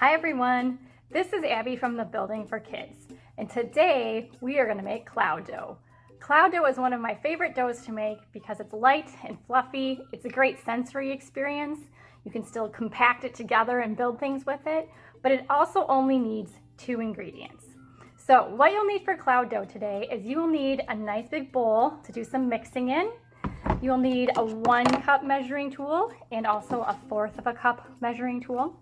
Hi everyone, this is Abby from the Building for Kids, and today we are going to make cloud dough. Cloud dough is one of my favorite doughs to make because it's light and fluffy. It's a great sensory experience. You can still compact it together and build things with it, but it also only needs 2 ingredients. So what you'll need for cloud dough today is you will need a nice big bowl to do some mixing in. You'll need a 1 cup measuring tool and also a 1/4 cup measuring tool.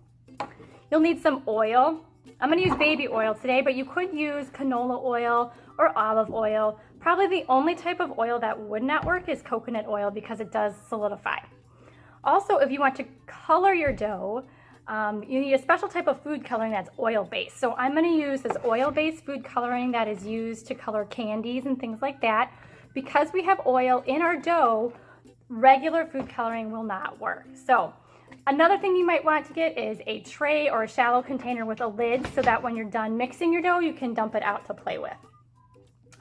You'll need some oil. I'm going to use baby oil today, but you could use canola oil or olive oil. Probably the only type of oil that would not work is coconut oil because it does solidify. Also, if you want to color your dough, you need a special type of food coloring that's oil-based. So I'm going to use this oil-based food coloring that is used to color candies and things like that. Because we have oil in our dough, regular food coloring will not work. So another thing you might want to get is a tray or a shallow container with a lid so that when you're done mixing your dough, you can dump it out to play with.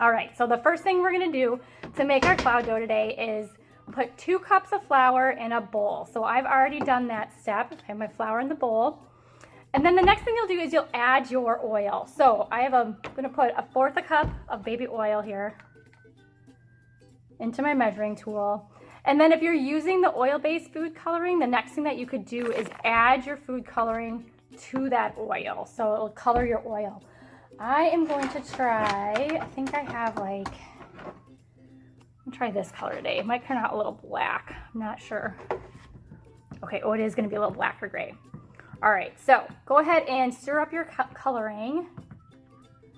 All right, so the first thing we're gonna do to make our cloud dough today is put 2 cups of flour in a bowl. So I've already done that step. I have my flour in the bowl. And then the next thing you'll do is you'll add your oil. So I'm gonna put a 1/4 cup of baby oil here into my measuring tool. And then if you're using the oil-based food coloring, the next thing that you could do is add your food coloring to that oil. So it'll color your oil. I am going to try, I think I have I'm gonna try this color today. It might turn out a little black, I'm not sure. Okay, oh, it is gonna be a little black or gray. All right, so go ahead and stir up your coloring.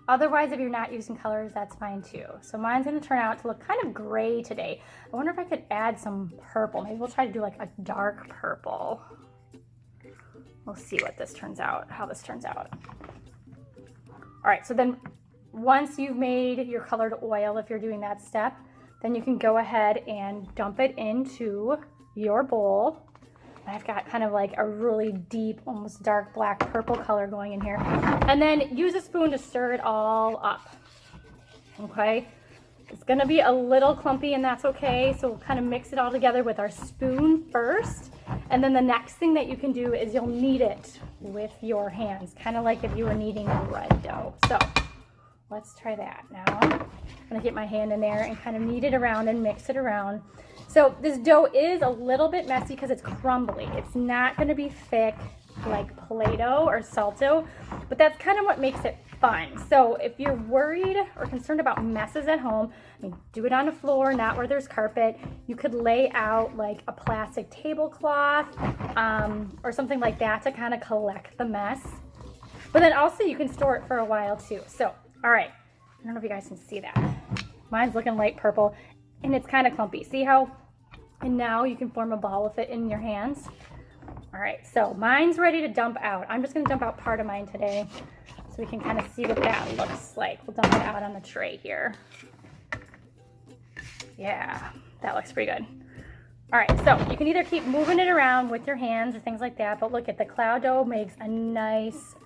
Otherwise, if you're not using colors, that's fine too. So mine's gonna turn out to look kind of gray today. I wonder if I could add some purple. Maybe we'll try to do like a dark purple. We'll see what this turns out, how this turns out. All right, so then once you've made your colored oil, if you're doing that step, then you can go ahead and dump it into your bowl. I've got kind of like a really deep, almost dark black purple color going in here. And then use a spoon to stir it all up, okay? It's gonna be a little clumpy and that's okay. So we'll kind of mix it all together with our spoon first. And then the next thing that you can do is you'll knead it with your hands, kind of like if you were kneading bread dough. So let's try that now. I'm gonna get my hand in there and kind of knead it around and mix it around. So this dough is a little bit messy because it's crumbly. It's not gonna be thick like Play-Doh or Salto, but that's kind of what makes it fun. So if you're worried or concerned about messes at home, do it on the floor, not where there's carpet. You could lay out like a plastic tablecloth or something like that to kind of collect the mess. But then also you can store it for a while too. So, all right, I don't know if you guys can see that. Mine's looking light purple and it's kind of clumpy. See how, and now you can form a ball with it in your hands. All right, so mine's ready to dump out. I'm just gonna dump out part of mine today so we can kind of see what that looks like. We'll dump it out on the tray here. Yeah, that looks pretty good. All right, so you can either keep moving it around with your hands or things like that, but look at the cloud dough makes a nice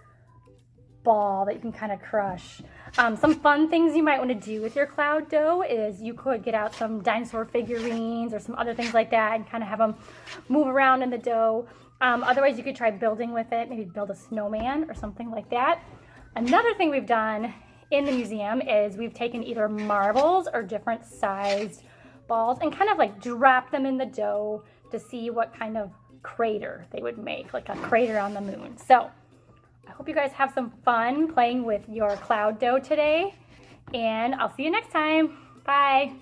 ball that you can kind of crush. Some fun things you might want to do with your cloud dough is you could get out some dinosaur figurines or some other things like that and kind of have them move around in the dough. Otherwise, you could try building with it, maybe build a snowman or something like that. Another thing we've done in the museum is we've taken either marbles or different sized balls and kind of like drop them in the dough to see what kind of crater they would make, like a crater on the moon. So I hope you guys have some fun playing with your cloud dough today, and I'll see you next time. Bye.